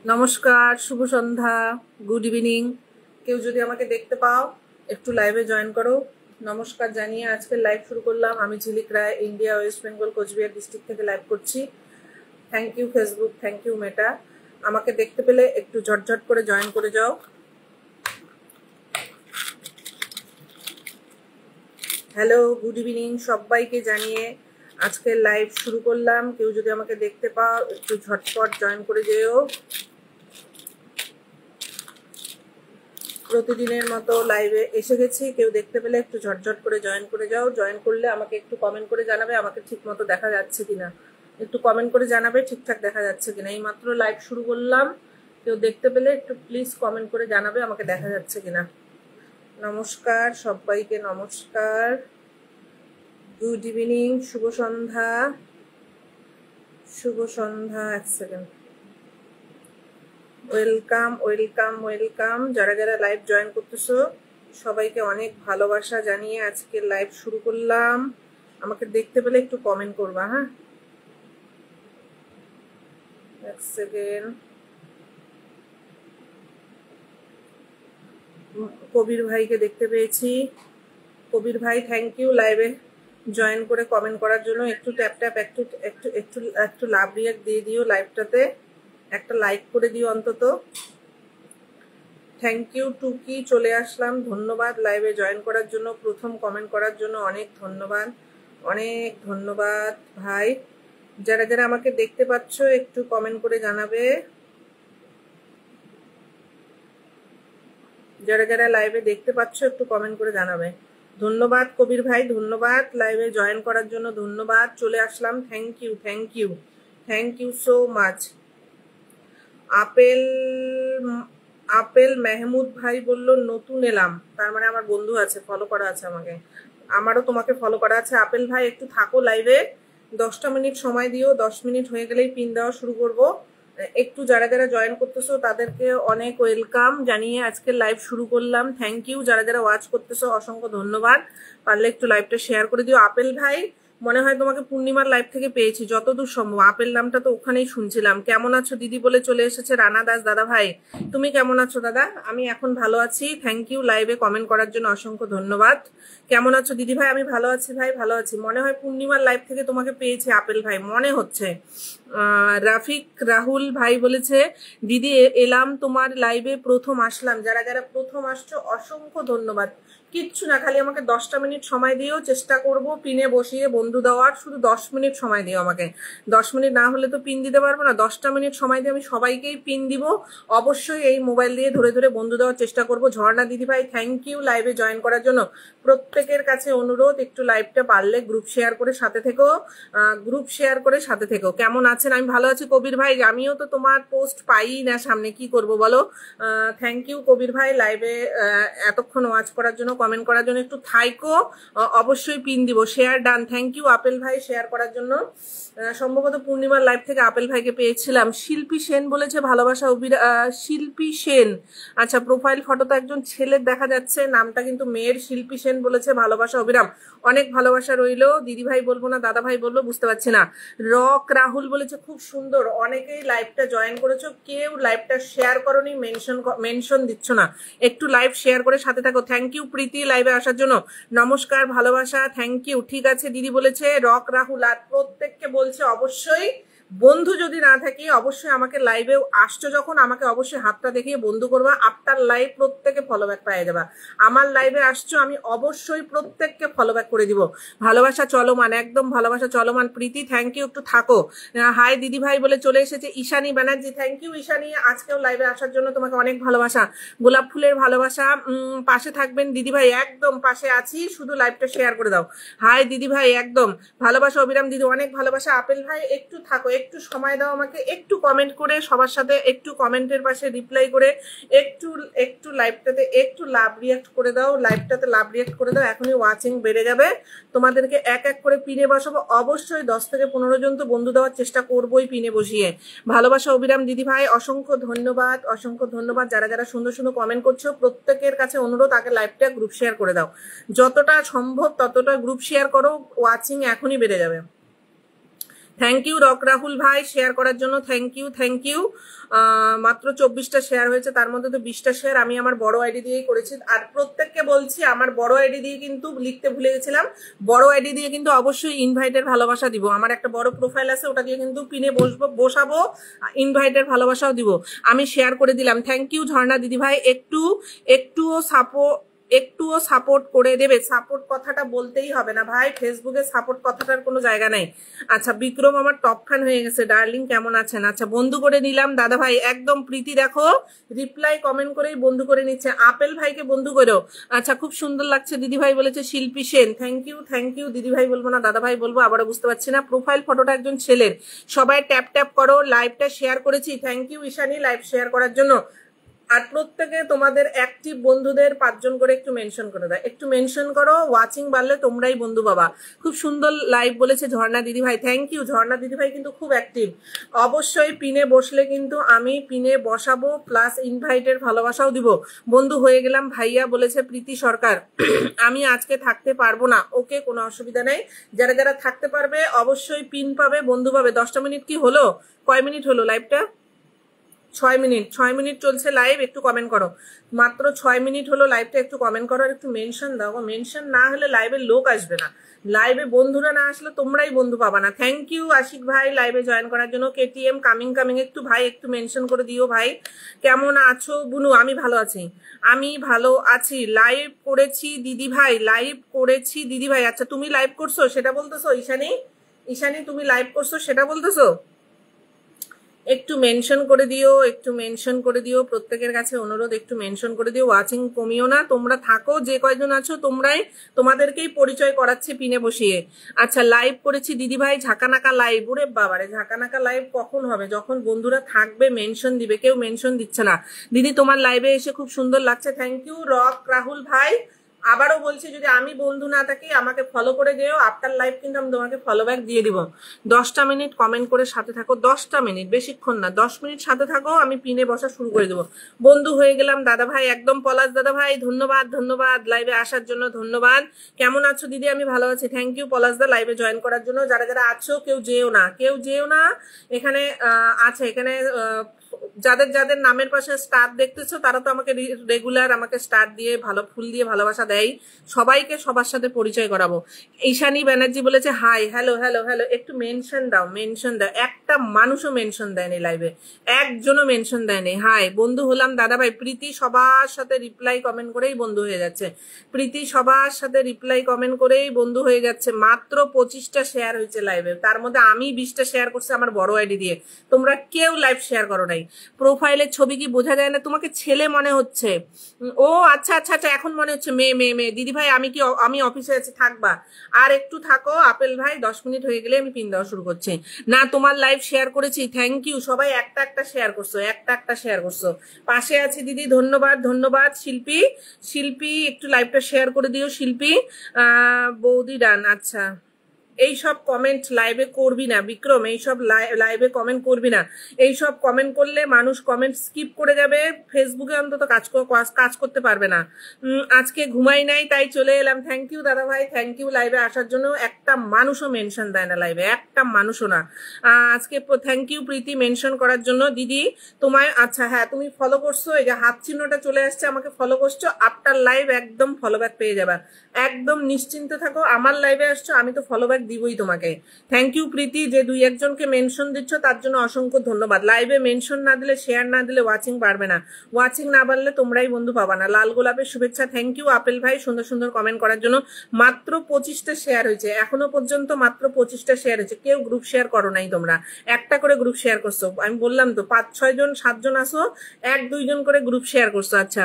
নমস্কার, শুভ সন্ধ্যা, good evening. কেউ যদি আমাকে দেখতে পাও একটু লাইভে জয়েন করো। নমস্কার জানিয়ে আজকে লাইভ শুরু করলাম। আমি Jhilik Roy, India, West Bengal, Coochbehar district থেকে লাইভ করছি। Thank you Facebook, thank you Meta. আমাকে দেখতে পেলে একটু ঝটঝট করে জয়েন করে যাও। হ্যালো, গুড ইভিনিং সবাইকে জানিয়ে আজকে লাইভ শুরু করলাম। কেউ যদি আমাকে দেখতে পাও একটু ঝটপট জয়েন করে যেও। প্রতিদিনের মতো লাইভে এসে গেছি। কেউ দেখতে পেলে একটু ঝটঝট করে জয়েন করে যাও। জয়েন করলে আমাকে একটু কমেন্ট করে জানাবে আমাকে ঠিক মতো দেখা যাচ্ছে কিনা। একটু কমেন্ট করে জানাবে ঠিকঠাক দেখা যাচ্ছে কিনা। এই মাত্র লাইভ শুরু করলাম, কেউ দেখতে পেলে একটু প্লিজ কমেন্ট করে জানাবে আমাকে দেখা যাচ্ছে কিনা। নমস্কার সবাইকে, নমস্কার, গুড ইভিনিং, শুভ সন্ধ্যা, শুভ সন্ধ্যা। এক সেকেন্ড। Welcome welcome welcome. যারা যারা লাইভ জয়েন করতেছো সবাইকে অনেক ভালোবাসা জানিয়ে আজকে লাইভ শুরু করলাম। আমাকে দেখতে পেলে একটু কমেন্ট করবা। হ্যাঁ, এক সেকেন্ড। কবির ভাইকে দেখতে পেয়েছি। কবির ভাই থ্যাংক ইউ লাইভে জয়েন করে কমেন্ট করার জন্য। একটু ট্যাপ ট্যাপ একটু একটু একটু একটু লাভ রিয়াক্ট দিয়ে দিও লাইভটাতে, একটা লাইক করে দিও অন্তত। থ্যাংক ইউ টুকি, চলে আসলাম, ধন্যবাদ লাইভে জয়েন করার জন্য, প্রথম কমেন্ট করার জন্য অনেক ধন্যবাদ, অনেক ধন্যবাদ ভাই। যারা যারা আমাকে দেখতে পাচ্ছ একটু কমেন্ট করে জানাবে। যারা যারা লাইভে দেখতে পাচ্ছ একটু কমেন্ট করে জানাবে। ধন্যবাদ কবির ভাই, ধন্যবাদ লাইভে জয়েন করার জন্য, ধন্যবাদ। চলে আসলাম, thank you thank you thank you so much. Apel Apel Mahmud ভাই বলল নতুন এলাম, তার মানে আমার বন্ধু আছে, ফলো করা আছে আমাকে। আমারও তোমাকে ফলো করা আছে। আপেল ভাই একটু থাকো লাইভে, 10টা মিনিট সময় দিও। 10 মিনিট হয়ে গেলেই পিন দেওয়া শুরু করব। একটু যারা যারা জয়েন করতেছো তাদেরকে অনেক ওয়েলকাম জানিয়ে আজকে লাইভ শুরু করলাম। Thank you. যারা যারা ওয়াচ করতেছো অসংখ্য ধন্যবাদ। পারলে একটু লাইভটা শেয়ার করে দিও। আপেল ভাই মনে হয় তোমাকে পূর্ণিমার লাইভ থেকে পেয়েছি যতদূর সম্ভব। আপেল নামটা তো ওখানেই শুনছিলাম। কেমন আছো দিদি বলে চলে এসেছে রানা দাস দাদা ভাই। তুমি কেমন আছো দাদা? আমি এখন ভালো আছি, থ্যাংক ইউ লাইভে কমেন্ট করার জন্য অসংখ্য ধন্যবাদ। কেমন আছো দিদি ভাই? আমি ভালো আছি ভাই, ভালো আছি। মনে হয় পূর্ণিমার লাইভ থেকে তোমাকে পেয়েছি আপেল ভাই, মনে হচ্ছে। রাফিক রাহুল ভাই বলেছে দিদি এলাম তোমার লাইভে, প্রথম আসলাম। যারা যারা প্রথম আসছো অসংখ্য ধন্যবাদ। কিচ্ছু না, খালি আমাকে 10টা মিনিট সময় দিও, চেষ্টা করব পিনে বসিয়ে বন্ধু দেওয়ার। শুধু 10 মিনিট সময় দিও আমাকে। 10 মিনিট না হলে তো পিন দিতে পারবো না। 10টা মিনিট সময় দিয়ে আমি সবাইকেই পিন দিব। অবশ্যই এই মোবাইল দিয়ে ধরে ধরে বন্ধু দেওয়ার চেষ্টা করব। ঝর্ণা দিদি ভাই থ্যাংক ইউ লাইভে জয়েন করার জন্য। প্রত্যেকের কাছে অনুরোধ একটু লাইভটা পারলে গ্রুপ শেয়ার করে সাথে থেকো, গ্রুপ শেয়ার করে সাথে থেকো। কেমন আছেন? আমি ভালো আছি কবির ভাই। আমিও তো তোমার পোস্ট পাই না সামনে, কি করব বলো। থ্যাংক ইউ কবির ভাই লাইভে এতক্ষণ ওয়াচ করার জন্য, কমেন্ট করার জন্য। একটু থাইকো, অবশ্যই পিন দিব। Share done. Thank you Apel ভাই শেয়ার করার জন্য। সম্ভবত পূর্ণিমার লাইভ থেকে আপেল ভাইকে পেয়েছিলাম। শিল্পী সেন বলেছে ভালোবাসা শিল্পী সেন, আচ্ছা প্রোফাইল ফটোতে একজন ছেলের দেখা যাচ্ছে, নামটা কিন্তু মেয়ের। শিল্পী সেন বলেছে ভালোবাসা অবিরাম। অনেক ভালোবাসা রইলো। দিদি ভাই বলবো না দাদা ভাই বলবো বুঝতে পারছি না। রক রাহুল বলেছে খুব সুন্দর। অনেকেই লাইভটা জয়েন করেছো, কেউ লাইভটা শেয়ার করোনি, মেনশন দিচ্ছ না। একটু লাইভ শেয়ার করে সাথে থাকো। থ্যাংক ইউ প্রীতি লাইভে আসার জন্য। নমস্কার, ভালোবাসা, থ্যাংক ইউ। ঠিক আছে দিদি বলেছে রক রাহুল। আর প্রত্যেককে বলছে অবশ্যই বন্ধু যদি না থাকি অবশ্যই আমাকে লাইভে আসছো যখন আমাকে অবশ্যই হাতটা দেখিয়ে বন্ধু করবা। আফটার লাইভ প্রত্যেকে ফলো ব্যাক পাইয়ে যাবা। আমার লাইভে আসছো আমি অবশ্যই প্রত্যেককে ফলো ব্যাক করে দিব। ভালোবাসা চলমান, একদম ভালোবাসা চলমান। প্রীতি থ্যাংক ইউ, একটু থাকো। হাই দিদি ভাই বলে চলে এসেছে ঈশানী ব্যানার্জি। থ্যাংক ইউ ঈশানী, আজকেও লাইভে আসার জন্য তোমাকে অনেক ভালোবাসা। গোলাপ ফুলের ভালোবাসা। পাশে থাকবেন দিদি ভাই, একদম পাশে আছি, শুধু লাইভটা শেয়ার করে দাও। হাই দিদি ভাই, একদম ভালোবাসা অবিরাম দিদি, অনেক ভালোবাসা। আপেল ভাই একটু থাকো, একটু সময় দাও আমাকে, একটু কমেন্ট করে সবার সাথে, একটু কমেন্টের পাশে রিপ্লাই করে, একটু একটু লাইভটাতে একটু লাভ রিয়াক্ট করে দাও, লাইভটাতে লাভ রিয়াক্ট করে দাও। এখনই ওয়াচিং বেড়ে যাবে। তোমাদেরকে এক এক করে পিনে বসাবো। অবশ্যই 10 থেকে 15 জন তো বন্ধু দেওয়ার চেষ্টা করবোই পিনে বসিয়ে। ভালোবাসা অবিরাম দিদি ভাই, অসংখ্য ধন্যবাদ, অসংখ্য ধন্যবাদ। যারা যারা সুন্দর সুন্দর কমেন্ট করছো প্রত্যেকের কাছে অনুরোধ আগে লাইভটা গ্রুপ শেয়ার করে দাও। যতটা সম্ভব ততটা গ্রুপ শেয়ার করো, ওয়াচিং এখনই বেড়ে যাবে। থ্যাংক ইউ রক রাহুল ভাই শেয়ার করার জন্য, থ্যাংক ইউ। মাত্র 24টা শেয়ার হয়েছে, তার মধ্যে তো 20টা শেয়ার আমি আমার বড় আইডি দিয়েই করেছি। আর প্রত্যেককে বলছি আমার বড় আইডি দিয়ে কিন্তু লিখতে ভুলে গেছিলাম, বড় আইডি দিয়ে কিন্তু অবশ্যই ইনভাইটের ভালোবাসা দিব। আমার একটা বড় প্রোফাইল আছে, ওটা দিয়ে কিন্তু পিনে বসাবো, ইনভাইটের ভালোবাসাও দিব। আমি শেয়ার করে দিলাম। থ্যাংক ইউ ঝর্ণা দিদি ভাই। একটুও সাপোর্ট করে দেবে। সাপোর্ট কথাটা বলতেই হবে না ভাই, ফেসবুকে সাপোর্ট কথাটার কোনো জায়গা নাই। আচ্ছা বিক্রম আমার টপ ফ্যান হয়ে গেছে, ডার্লিং কেমন আছেন? আচ্ছা বন্ধু করে নিলাম দাদা ভাই, একদম প্রীতি দেখো রিপ্লাই কমেন্ট করেই বন্ধু করে নিচ্ছে। আপেল ভাইকে বন্ধু করো। আচ্ছা খুব সুন্দর লাগছে দিদি ভাই বলেছে শিল্পী সেন। থ্যাংক ইউ দিদি ভাই বলবো না দাদা ভাই বলবো, আবারও বুঝতে পারছি না। প্রোফাইল ফটোটা একজন ছেলের, সবাই ট্যাপ ট্যাপ করো। লাইভটা শেয়ার করেছি, thank you Ishani live share করার জন্য। আর প্রত্যেকে তোমাদের অ্যাক্টিভ বন্ধুদের 5 জন করে একটু মেনশন করে দাও, একটু মেনশন করো। ওয়াচিং বাড়লে তোমরাই বন্ধু বাবা। খুব সুন্দর লাইভ বলেছে ঝর্ণা দিদি ভাই, থ্যাংক ইউ। ঝর্ণা দিদি ভাই কিন্তু খুব অ্যাক্টিভ। অবশ্যই পিনে বসলে কিন্তু আমি পিনে বসাবো, প্লাস ইনভাইটের ভালোবাসাও দিব। বন্ধু হয়ে গেলাম ভাইয়া বলেছে প্রীতি সরকার। আমি আজকে থাকতে পারবো না, ওকে কোনো অসুবিধা নেই। যারা যারা থাকতে পারবে অবশ্যই পিন পাবে, বন্ধু পাবে। 10টা মিনিট কি হলো? কয় মিনিট হলো লাইভটা? 6 মিনিট চলছে লাইভ, একটু কমেন্ট করো। মাত্র 6 মিনিট হলো লাইভটা, একটু কমেন্ট করো আর একটু মেনশন দাও। মেনশন না হলে লাইভের লোক আসবে না, লাইভে বন্ধুরা না আসলে তোমরাই বন্ধু পাবা না। থ্যাংক ইউ আশিক ভাই লাইভে জয়েন করার জন্য। কেটিএম কামিং একটু ভাই একটু মেনশন করে দিও ভাই। কেমন আছো বুনু? আমি ভালো আছি। লাইভ করেছি দিদি ভাই, আচ্ছা তুমি লাইভ করছো সেটা বলতেছো? ঈশানী তুমি লাইভ করছো সেটা বলতেছো? একটু মেনশন করে দিও, প্রত্যেকের কাছে অনুরোধ একটু মেনশন করে দিও। ওয়াচিং কমিও না, তোমরা থাকো যে কয়জন আছো তোমাদেরকেই পরিচয় করাচ্ছি পিনে বসিয়ে। আচ্ছা লাইভ করেছি দিদি ভাই, ঝাঁকানাকা লাইভ। ওরে বাবারে, ঝাঁকানাকা লাইভ কখন হবে? যখন বন্ধুরা থাকবে মেনশন দিবে, কেউ মেনশন দিচ্ছে না। দিদি তোমার লাইভে এসে খুব সুন্দর লাগছে, থ্যাংক ইউ রক রাহুল ভাই। আবারও বলছি যদি আমি বন্ধু না থাকি আমাকে ফলো করে দিও, আফটার লাইভ কিন্তু আমি তোমাকে ফলো ব্যাক দিয়ে দিব। 10টা মিনিট কমেন্ট করে সাথে থাকো, 10টা মিনিট বেশিক্ষণ না, 10 মিনিট সাথে থাকো, আমি পিনে বসা শুরু করে দেবো। বন্ধু হয়ে গেলাম দাদা ভাই, একদম পলাশ দাদা ভাই ধন্যবাদ লাইভে আসার জন্য, ধন্যবাদ। কেমন আছো দিদি? আমি ভালো আছি, থ্যাংক ইউ পলাশ দা লাইভে জয়েন করার জন্য। যারা যারা আছো কেউ যেও না, এখানে আছে, এখানে যাদের যাদের নামের পাশে স্টার দেখতেছো তারা তো আমাকে রেগুলার আমাকে স্টার দিয়ে ভালো ফুল দিয়ে ভালোবাসা দেয়। সবাইকে সবার সাথে পরিচয় করাবো। ঈশানী ব্যানার্জি বলেছে হাই, হ্যালো, একটু মেনশন দাও। একটা মানুষও মেনশন দেয়নি লাইভে, একজনও মেনশন দেয়নি। হাই বন্ধু হলাম দাদা ভাই। প্রীতি সবার সাথে রিপ্লাই কমেন্ট করেই বন্ধু হয়ে যাচ্ছে, মাত্র 25টা শেয়ার হয়েছে লাইভে, তার মধ্যে আমি 20টা শেয়ার করছি আমার বড় আইডি দিয়ে। তোমরা কেউ লাইভ শেয়ার করো নাই। প্রোফাইলের ছবি কি বোঝা যায় না? তোমাকে ছেলে মনে হচ্ছে? ও আচ্ছা, এখন মনে হচ্ছে মেয়ে। দিদি ভাই আমি অফিসে আছি, থাকবা আর একটু থাকো। আপেল ভাই 10 মিনিট হয়ে গেলে আমি পিন দেওয়া শুরু করছি। না তোমার লাইভ শেয়ার করেছি, থ্যাংক ইউ। সবাই একটা শেয়ার করছো, পাশে আছি দিদি, ধন্যবাদ। শিল্পী একটু লাইভটা শেয়ার করে দিও শিল্পী। বৌদি ডান। আচ্ছা এইসব কমেন্ট লাইভে করবি না বিক্রম, এইসব লাইভে কমেন্ট করবি না। এইসব কমেন্ট করলে মানুষ কমেন্ট স্কিপ করে যাবে, ফেসবুকে অন্তত কাজ করতে পারবে না। আজকে ঘুমাই নাই তাই চলে এলাম। থ্যাংক ইউ দাদা ভাই, থ্যাংক ইউ লাইভে আসার জন্য। একটা মানুষও মেনশন দেয় না লাইভে, একটা মানুষও না আজকে। থ্যাংক ইউ প্রীতি মেনশন করার জন্য। দিদি তোমায়, আচ্ছা হ্যাঁ তুমি ফলো করছো, এই যে হাত চিহ্নটা চলে আসছে, আমাকে ফলো করছো। আফটার লাইভ একদম ফলো ব্যাক পেয়ে যাবে, একদম নিশ্চিন্ত থাকো। আমার লাইভে আসছো, আমি তো ফলো ব্যাক দিবই তোমাকে। থ্যাংক ইউ প্রীতি, যে 2-1 জনকে মেনশন দিচ্ছ তার জন্য অসংখ্য ধন্যবাদ। লাইভে মেনশন না দিলে, শেয়ার না দিলে ওয়াচিং বাড়বে না, ওয়াচিং না বাড়লে তোমরাই বন্ধু পাবা না। লাল গোলাপের শুভেচ্ছা, থ্যাংক ইউ আপেল ভাই সুন্দর কমেন্ট করার জন্য। মাত্র 25টা শেয়ার হয়েছে এখনো পর্যন্ত, মাত্র 25টা শেয়ার হয়েছে। কেউ গ্রুপ শেয়ার করো নাই তোমরা, একটা করে গ্রুপ শেয়ার করছো। আমি বললাম তো 5-6 জন 7 জন আসো, 1-2 জন করে গ্রুপ শেয়ার করছো। আচ্ছা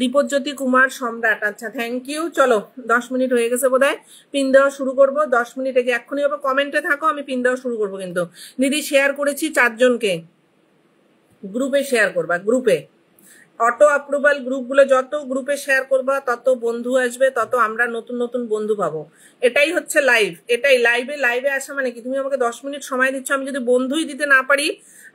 দীপজ্যোতি কুমার সম্রাট, আচ্ছা থ্যাংক ইউ। চলো 10 মিনিট হয়ে গেছে বোধহয়, পিন দেওয়া শুরু করবো। 10 মিনিটে যে এক্ষুনি আবার কমেন্টে থাকো, আমি পিন দেওয়া শুরু করবো কিন্তু। দিদি শেয়ার করেছি 4 জনকে, গ্রুপে শেয়ার করবা, গ্রুপে অটো অ্যাপ্রুভাল গ্রুপগুলো যত গ্রুপে শেয়ার করবা তত বন্ধু আসবে, তত আমরা নতুন নতুন বন্ধু পাবো। এটাই হচ্ছে লাইভ, এটাই লাইভে আসা মানে কি, তুমি আমাকে 10 মিনিট সময় দিচ্ছ, আমি যদি বন্ধুই দিতে না পারি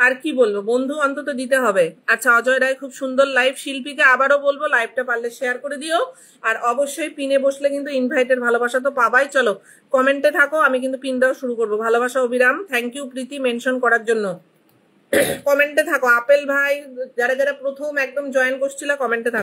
আর কি বলবো, বন্ধু অন্তত দিতে হবে। আচ্ছা, অজয় রায় খুব সুন্দর লাইভ। শিল্পীকে আবারও বলবো লাইভটা পারলে শেয়ার করে দিও, আর অবশ্যই পিনে বসলে কিন্তু ইনভাইটের ভালোবাসা তো পাবাই। চলো কমেন্টে থাকো, আমি কিন্তু পিন দেওয়া শুরু করবো। ভালোবাসা অবিরাম, থ্যাংক ইউ প্রীতি মেনশন করার জন্য। কমেন্টে থাকো আপেল ভাই, যারা যারা প্রথম একদম জয়েন করছিল কমেন্টে থাকো।